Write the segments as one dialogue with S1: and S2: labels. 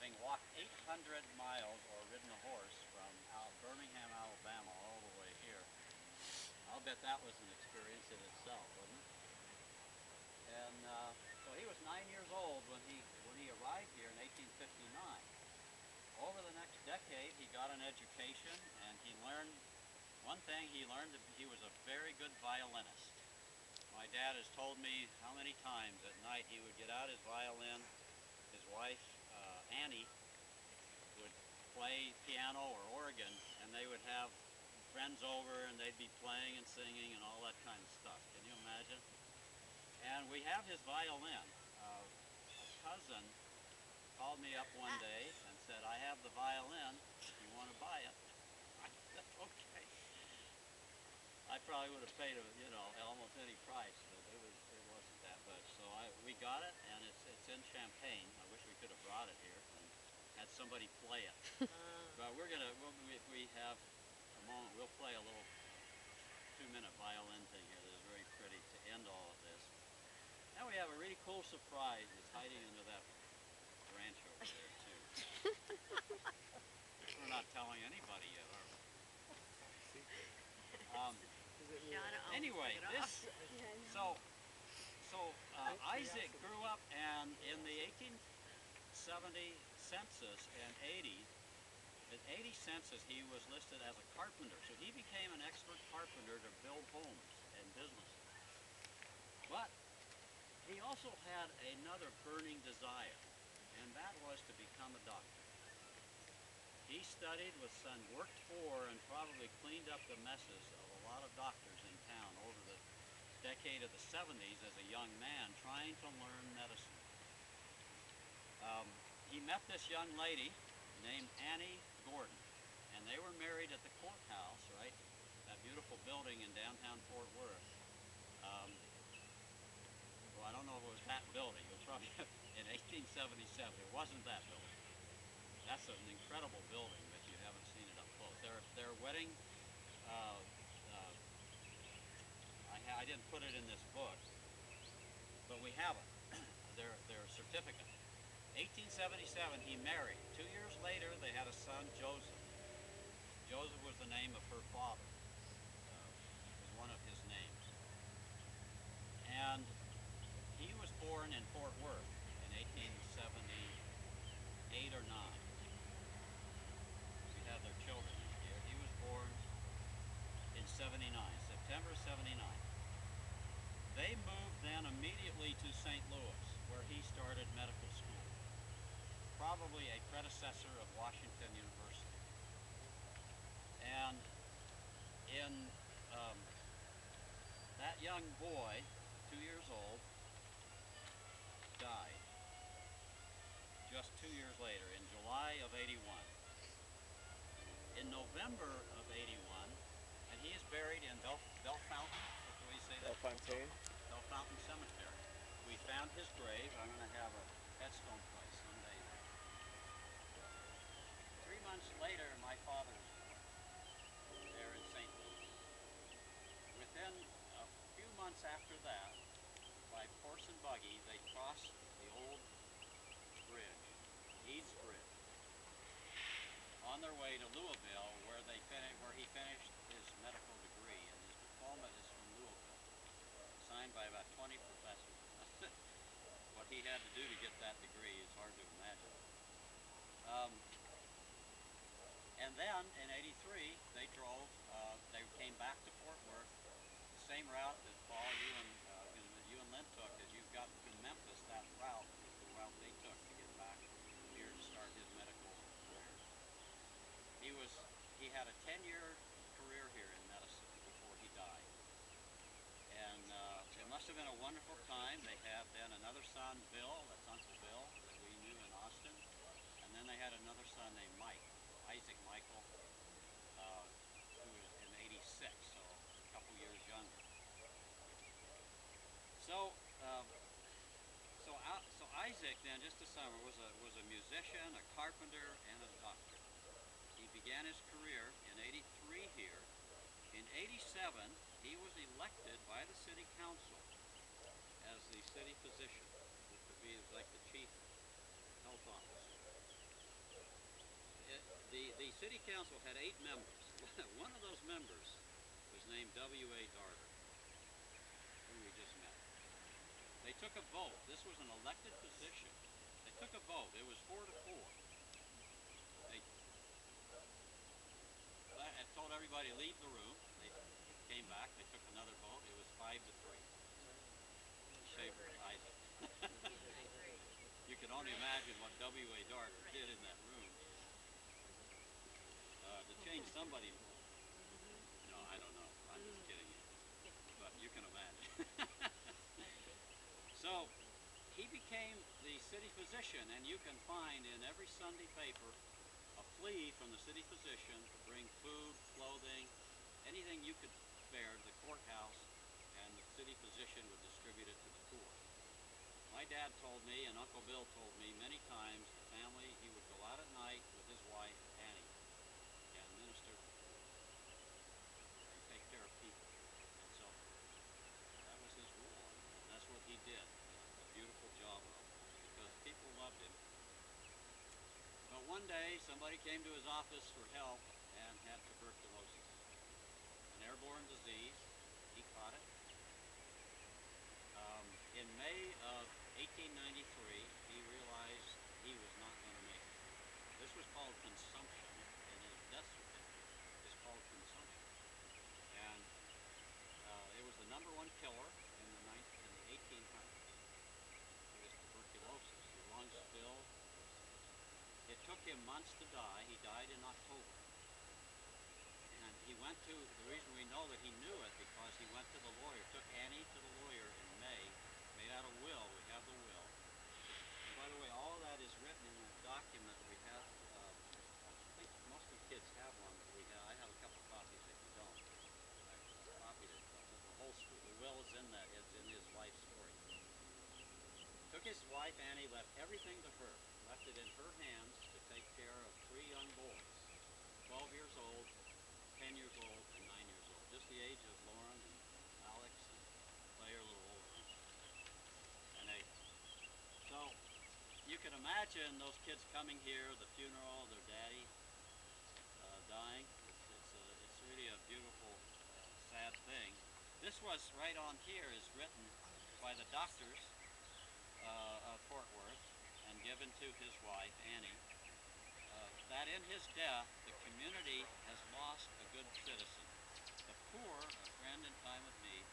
S1: having walked 800 miles or ridden a horse from Birmingham, Alabama, all the way here. I'll bet that was an experience in itself, wasn't it? And so he was 9 years old when he arrived here in 1859. Over the next decade, he got an education, and he learned one thing. He learned that he was a very good violinist. My dad has told me how many times at night he would get out his violin. His wife, Annie, would play piano or organ, and they would have friends over, and they'd be playing and singing and all that kind of stuff. Can you imagine? And we have his violin. A cousin called me up one day and said, "I have the violin, if you want to buy it." I said, "Okay." I probably would have paid, almost any price, but it wasn't that much. So we got it, and it's in Champaign. I wish we could have brought it here and had somebody play it. But if we have a moment, we'll play a little 2-minute violin thing here that is very pretty to end all of this. Now we have a really cool surprise that's hiding under that branch over there too. We're not telling anybody yet, are we? Anyway, Isaac grew up, and in the 1870 census and 80 census, he was listed as a carpenter. So he became an expert carpenter to build homes and businesses. But he also had another burning desire, and that was to become a doctor. He studied with son, worked for, and probably cleaned up the messes of a lot of doctors in town over the decade of the 70s as a young man trying to learn medicine. He met this young lady named Annie Gordon, and they were married at the courthouse, right? That beautiful building in downtown Fort Worth. Well, I don't know if it was that building. It was probably in 1877. It wasn't that building. That's an incredible building, but you haven't seen it up close. Their wedding, I didn't put it in this book, but we have it. Their certificate. 1877, he married. 2 years later, they had a son, Joseph. Joseph was the name of her father. Was one of his names. And he was born in Fort Worth in 1878 or 9. We have their children here. He was born in 79, September 79. They moved then immediately to St. Louis, where he started medical school. Probably a predecessor of Washington University. And in that young boy, 2 years old, died just 2 years later, in July of 81. In November of 81, and he is buried in Bellefontaine, that's the way you say that? Bellefontaine Cemetery. We found his grave. I'm going to have a headstone place someday. 3 months later, my father was born there in St. Louis. Within a few months after that, by horse and buggy, they crossed the old bridge, Eads Bridge, on their way to Louisville, where he finished his medical degree, and his diploma is from Louisville, signed by about 20 professors. What he had to do to get that degree is hard to imagine. And then in 83, they came back to Fort Worth, the same route that Paul, you and Lynn took. As you've gotten to Memphis, that route was the route they took to get back here to start his medical career. He had a 10-year career here in medicine before he died. And it must have been a wonderful time. They had then another son, Bill, that's Uncle Bill, that we knew in Austin. And then they had another son named Mike, Isaac Michael, who was in 86, so a couple years younger. So Isaac then, just to summer, was a musician, a carpenter, and a doctor. He began his career in 83 here. In 87, he was elected by the city council as the city physician, which would be like the chief health officer. city council had 8 members. One of those members was named W.A. Darter, whom we just met. They took a vote. This was an elected position. They took a vote. It was 4 to 4. I told everybody to leave the room. They came back. They took another vote. It was 5 to 3. Shaver Isaac. You can only imagine what W.A. Darter did in that room to change somebody. No, I don't know. I'm just kidding you. But you can imagine. So he became the city physician, and you can find in every Sunday paper a plea from the city physician to bring food, clothing, anything you could spare to the courthouse, and the city physician would distribute it to the poor. My dad told me, and Uncle Bill told me many times, the family, he would go out at night with his wife, Annie, and minister to the poor, and take care of people. And so that was his rule, and that's what he did. A beautiful job of it, because people loved him. But one day, somebody came to his office for help and had tuberculosis, an airborne disease. He caught it. In May of 1893, he realized he was not going to make it. This was called consumption, and his death certificate is called consumption. And it was the #1 killer in the 1800s. It was tuberculosis. His lungs filled. It took him months to die. He died in October. And he went to, the reason we know that he knew it, because he went to the lawyer, took Annie to the lawyer in May, made out a will. We have the will. And by the way, all of that is written in a document we have. I think most of the kids have one. But I have a couple copies if you don't. I copied it. The whole the will is in that. It's in his life story. Took his wife Annie, left everything to her. Left it in her hands to take care of 3 young boys, 12 years old, 10 years old, and 9 years old. Just the age of Lauren and Alex, and Claire, a little older, and 8. So you can imagine those kids coming here, the funeral, their daddy dying. It's really a beautiful, sad thing. This was right on here is written by the doctors of Fort Worth and given to his wife, Annie, that in his death, the community has lost a good citizen. The poor, a friend in time of need,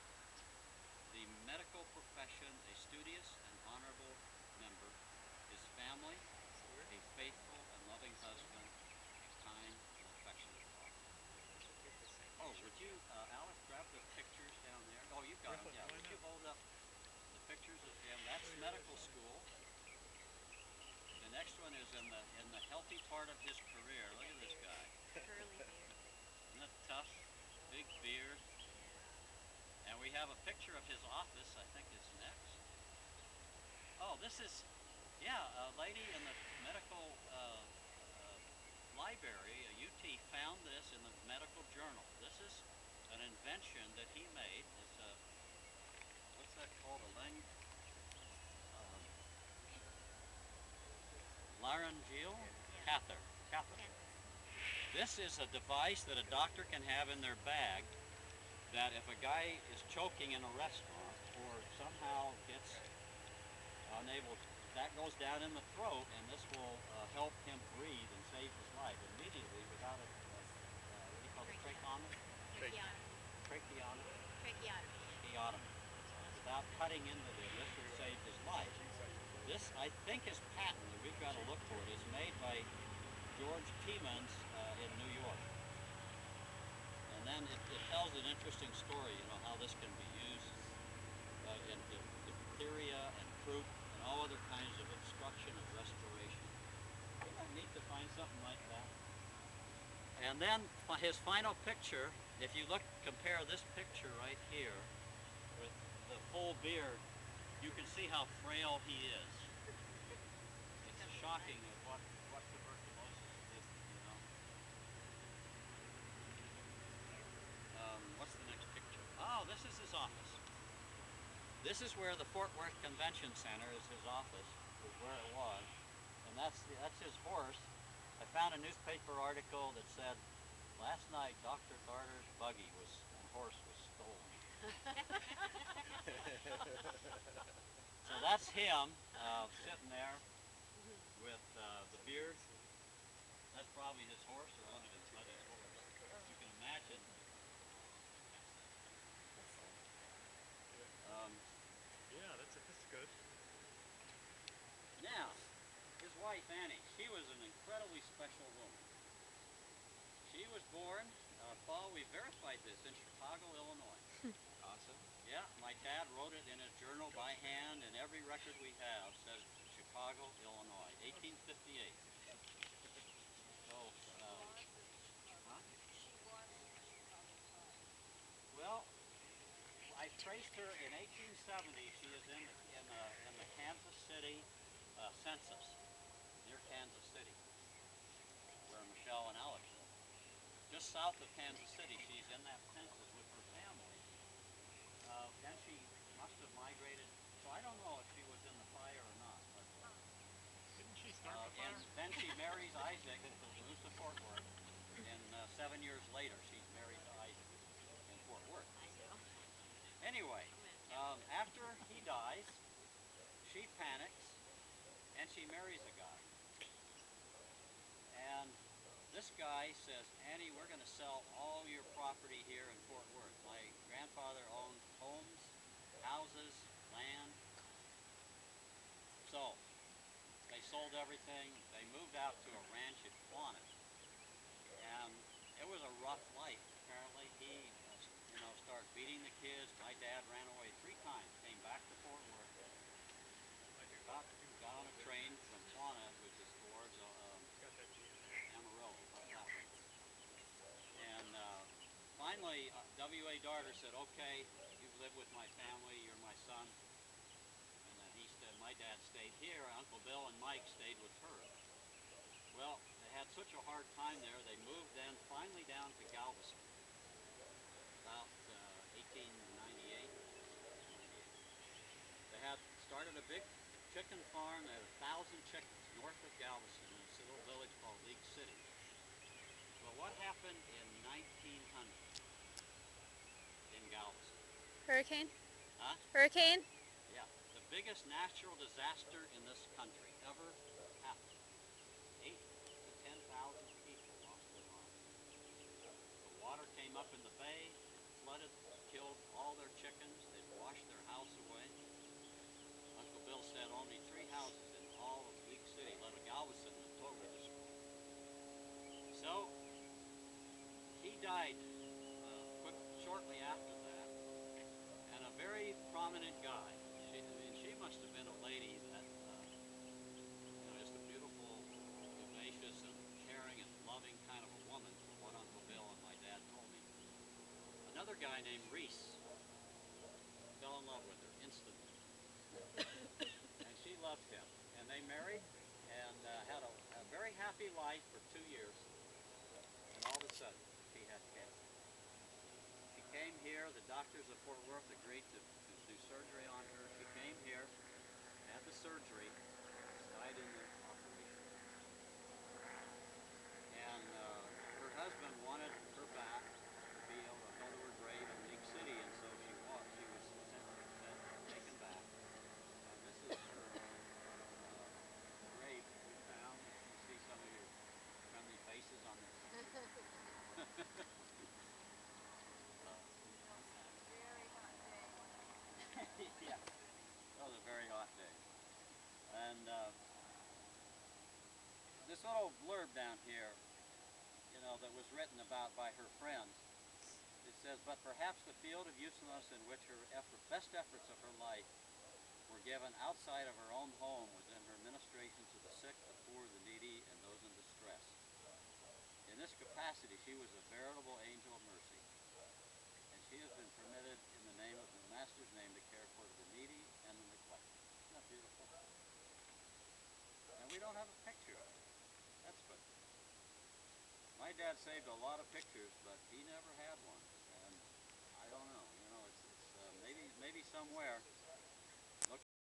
S1: the medical profession, a studious and honorable member, his family, a faithful and loving husband, a kind and affectionate father. Oh, would you, Alex, grab the pictures down there? Oh, you've got them, yeah. Would you hold up the pictures of him? That's medical school. The next one is in the healthy part of his career. Look at this guy.
S2: Curly beard.
S1: Isn't that tough? Big beard. And we have a picture of his office, I think is next. Oh, this is, yeah, a lady in the medical library, a UT, found this in the medical journal. This is an invention that he made. It's a, what's that called? A laryngeal catheter. This is a device that a doctor can have in their bag that if a guy is choking in a restaurant or somehow gets unable, that goes down in the throat, and this will help him breathe and save his life immediately without a, what do you call it, tracheotomy. Without cutting into this would save his life. This, I think, is patented. We've got to look for it. It's made by George Tiemans in New York. And then it tells an interesting story, you know, how this can be used in diphtheria and croup and all other kinds of obstruction and respiration. Isn't that neat to find something like that? And then his final picture, if you look, compare this picture right here with the full beard, you can see how frail he is. It's shocking of what tuberculosis did, you know. What's the next picture? Oh, this is his office. This is where the Fort Worth Convention Center is. His office is where it was, and that's his horse. I found a newspaper article that said, last night Dr. Carter's buggy and horse was stolen. So that's him sitting there with the beard. That's probably his horse or one of his buddy's horse. You can imagine.
S2: Yeah, that's good.
S1: Now, his wife Annie, she was an incredibly special woman. She was born, Paul, we verified this, in Chicago, Illinois.
S2: Awesome.
S1: Yeah, my dad wrote it in his journal by hand, and every record we have says Chicago, Illinois, 1858. So, huh? Well, I traced her in 1870. She is in the Kansas City census, near Kansas City, where Michelle and Alex live. Just south of Kansas City, she's in that census with her family. Then she must have migrated, so I don't know if she was in the fire or not. But,
S2: didn't she start the fire?
S1: And then she marries Isaac, moves to Fort Worth, and 7 years later she's married to Isaac in Fort Worth. Anyway, after he dies, she panics, and she marries a guy. And this guy says, Annie, we're going to sell all your property here in Fort Worth. My grandfather owned homes, houses, land. So they sold everything. They moved out to a ranch in Quanah. And it was a rough life. Apparently he, started beating the kids. My dad ran away 3 times, came back to Fort Worth, got on a train from Quanah, which is towards Amarillo, and finally W.A. Darter said, okay, you've lived with my family, you're my son. And then my dad stayed here, Uncle Bill and Mike stayed with her. Well, they had such a hard time there, they moved then finally down to Galveston, about 1898. They had started a big chicken farm. They had 1,000 chickens north of Galveston in this little village called League City. But what happened in 1900 in Galveston?
S3: Hurricane?
S1: Huh? Hurricane?
S3: Hurricane?
S1: Yeah, the biggest natural disaster in this country ever happened. 8,000 to 10,000 people lost their lives. The water came up in the bay, flooded, killed all their chickens, it washed their house away. Uncle Bill said only 3 houses in all of League City, let Galveston, was totally destroyed. So he died shortly after that, and a very prominent guy. She must have been a lady that, just a beautiful, vivacious, and caring and loving kind of a woman, from what Uncle Bill and my dad told me. Another guy named Reese fell in love with her instantly, and she loved him. And they married and had a very happy life for 2 years. And all of a sudden, she had cancer. She came here. The doctors of Fort Worth agreed to do surgery on her. She came here, had the surgery, died in the operation. And her husband wanted her back to be able to go to her grave in League City, and so she was taken back. And this is her grave that we found. You see some of your friendly faces on this. Yeah, that was a very hot day. And this little blurb down here, that was written about by her friends, it says, but perhaps the field of usefulness in which her best efforts of her life were given outside of her own home was in her ministration to the sick, the poor, the needy, and those in distress. In this capacity, she was a veritable angel of mercy, and she has been permitted in the name of the Master's name to care for the needy and the neglected. Isn't that beautiful? And we don't have a picture of it. That's good. My dad saved a lot of pictures, but he never had one, and I don't know. It's maybe somewhere.